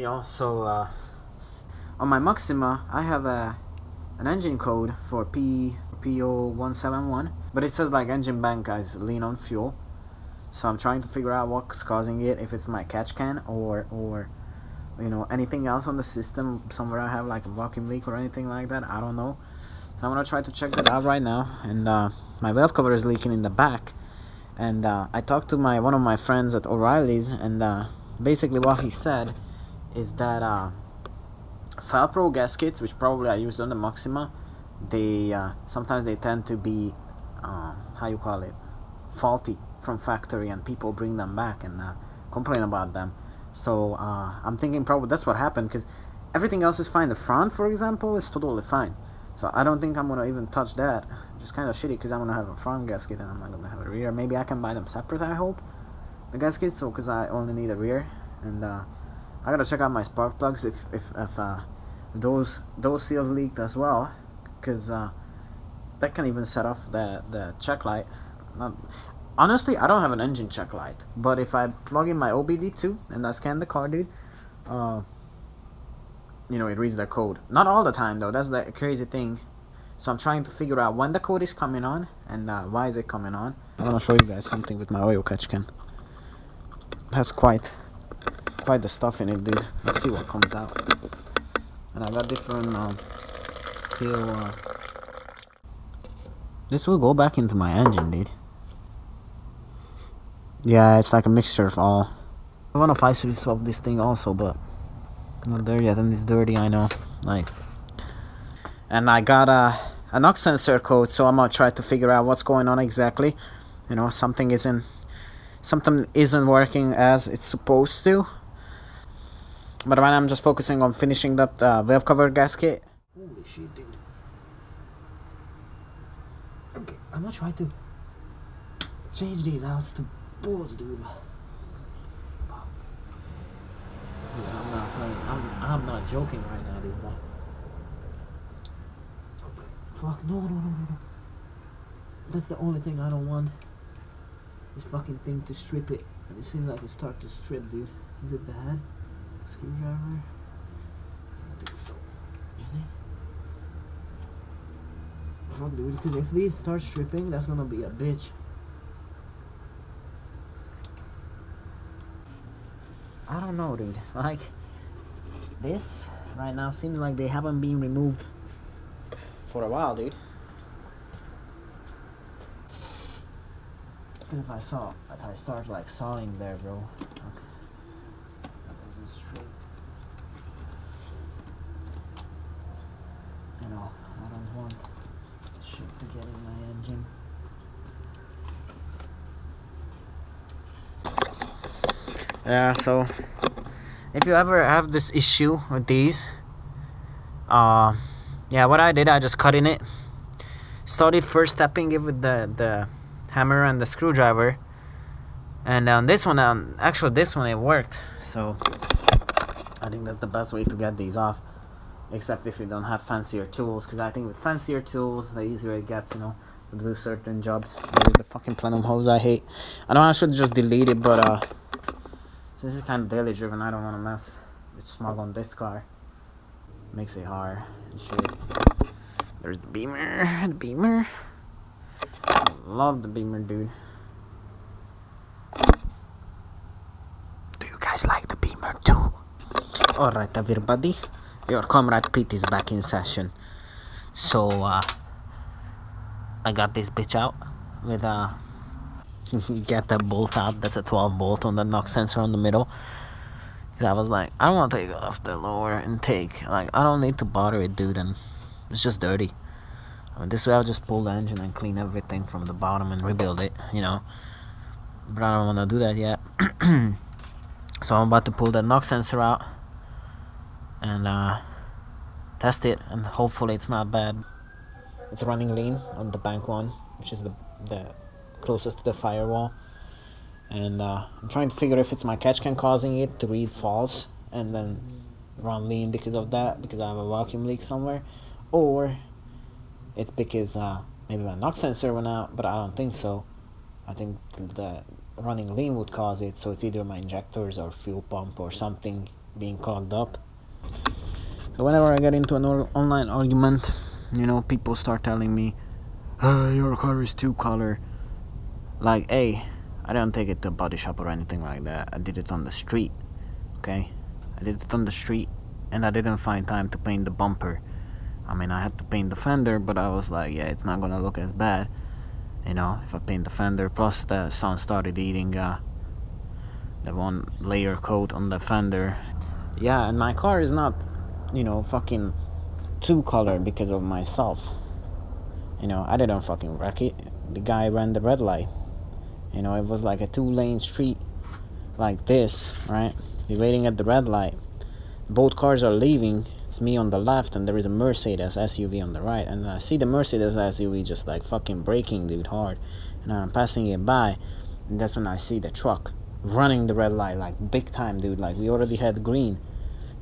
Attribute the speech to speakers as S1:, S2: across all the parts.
S1: On my Maxima, I have an engine code for PO171, but it says like engine bank guys lean on fuel. So I'm trying to figure out what's causing it, if it's my catch can or anything else on the system. Somewhere I have like a vacuum leak or anything like that, I don't know. So I'm gonna try to check that out right now. And my valve cover is leaking in the back, and I talked to one of my friends at O'Reilly's, and basically what he said is that Falpro gaskets, which probably I used on the Maxima, they sometimes they tend to be faulty from factory, and people bring them back and complain about them. So I'm thinking probably that's what happened, because everything else is fine. The front, for example, is totally fine. So I don't think I'm gonna even touch that. Just kind of shitty, because I'm gonna have a front gasket and I'm not gonna have a rear. Maybe I can buy them separate, I hope, the gaskets, so because I only need a rear. And I gotta check out my spark plugs if those seals leaked as well, because that can even set off the check light. Honestly, I don't have an engine check light, but if I plug in my OBD2 and I scan the car, dude, it reads the code. Not all the time though, that's the crazy thing. So I'm trying to figure out when the code is coming on and why is it coming on. I'm gonna show you guys something with my oil catch can. It has quite the stuff in it, dude. Let's see what comes out. And I got different steel. This will go back into my engine, dude. Yeah, it's like a mixture of all. I wanna factory swap this thing also, but not there yet, and it's dirty, I know. And I got a knock sensor code, so I'm gonna try to figure out what's going on exactly. Something isn't working as it's supposed to. But right now I'm just focusing on finishing that valve cover gasket. Holy shit, dude. Okay, I'm gonna try to change these out to bolts, dude. Fuck. Dude, I'm not joking right now, dude. Okay. Fuck, no. That's the only thing I don't want. This fucking thing to strip it. And it seems like it starts to strip, dude. Is it the head? The screwdriver? I think so. Is it? Fuck, dude, because if these start stripping, that's gonna be a bitch. I don't know, dude. Like, this right now seems like they haven't been removed for a while, dude. Because if I start like sawing there, bro. Okay. That wasn't straight. I don't want shit to get in my engine. Yeah, so if you ever have this issue with these, yeah, what I did, I just cut in it. Started first stepping it with the hammer and the screwdriver, and on this one, actually this one it worked. So I think that's the best way to get these off, except if you don't have fancier tools, because I think with fancier tools, the easier it gets, to do certain jobs. There's the fucking plenum hose I hate. I know I should just delete it, but this is kind of daily driven. I don't want to mess with smog on this car. Makes it hard and shit. There's the Beamer. I love the Beamer, dude. Do you guys like the Beamer too? Alright, everybody. Your comrade Pete is back in session. So, I got this bitch out with get the bolt out. That's a 12 bolt on the knock sensor on the middle. Because I was like, I don't want to take it off the lower intake. Like, I don't need to bother it, dude, and it's just dirty. This way I'll just pull the engine and clean everything from the bottom and rebuild it, But I don't want to do that yet. So I'm about to pull the knock sensor out and test it, and hopefully it's not bad. It's running lean on the bank one, which is the closest to the firewall, and I'm trying to figure if it's my catch can causing it to read false and then run lean because of that, because I have a vacuum leak somewhere, or it's because maybe my knock sensor went out, but I don't think so. I think the running lean would cause it, so it's either my injectors or fuel pump or something being clogged up. So whenever I get into an online argument, you know, people start telling me, your car is two color. Like, hey, I didn't take it to a body shop or anything like that. I did it on the street, okay? I did it on the street, and I didn't find time to paint the bumper. I mean, I had to paint the fender, but I was like, yeah, it's not gonna look as bad, you know, if I paint the fender. Plus, the sun started eating the one layer coat on the fender. Yeah, and my car is not, you know, fucking two color because of myself. You know, I didn't fucking wreck it. The guy ran the red light. You know, it was like a 2-lane street like this, right? We're waiting at the red light. Both cars are leaving. It's me on the left, and there is a Mercedes SUV on the right. And I see the Mercedes SUV just like fucking braking, dude, hard. And I'm passing it by, and that's when I see the truck running the red light, like big time, dude. Like, we already had green.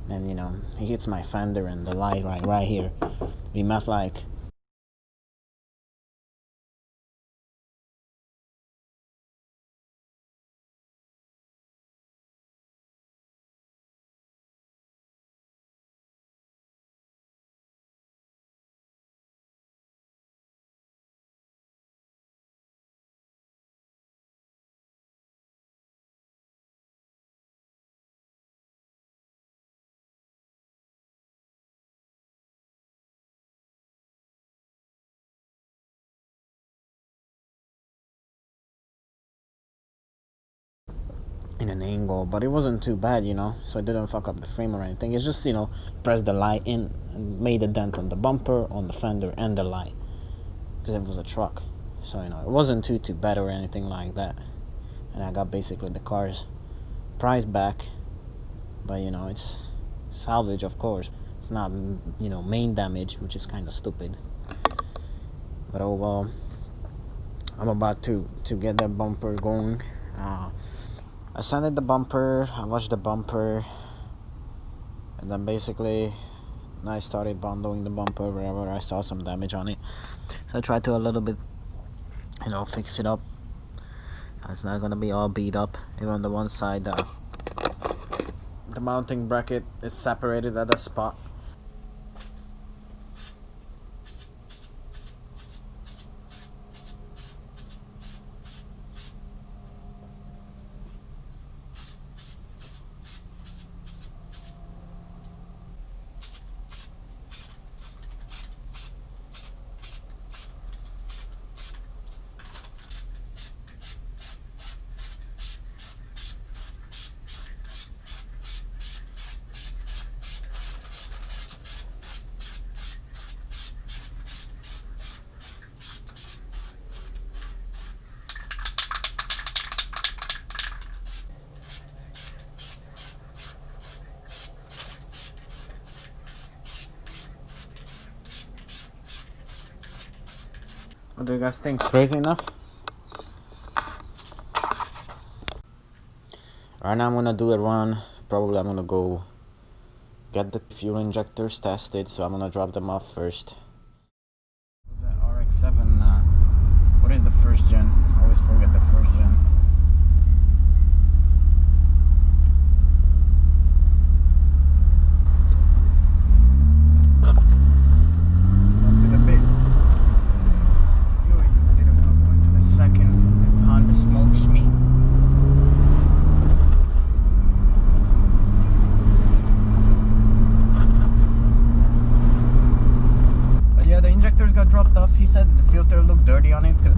S1: And, you know, he hits my fender and the light right here. We met like in an angle, but it wasn't too bad, you know, so it didn't fuck up the frame or anything. It's just, you know, pressed the light in and made a dent on the bumper, on the fender, and the light, because it was a truck. So, you know, it wasn't too bad or anything like that. And I got basically the car's price back, but, you know, it's salvage, of course. It's not, you know, main damage, which is kind of stupid. But oh well, I'm about to get that bumper going. I sanded the bumper, I washed the bumper, and then basically I started bundling the bumper wherever I saw some damage on it. So I tried to a little bit, you know, fix it up. It's not gonna be all beat up. Even on the one side, the mounting bracket is separated at a spot. What do you guys think? Crazy enough? Right now I'm gonna do a run. Probably I'm gonna go get the fuel injectors tested, so I'm gonna drop them off first. What's that RX-7? What is the first gen? I always forget the first gen. Got dropped off. He said the filter looked dirty on it because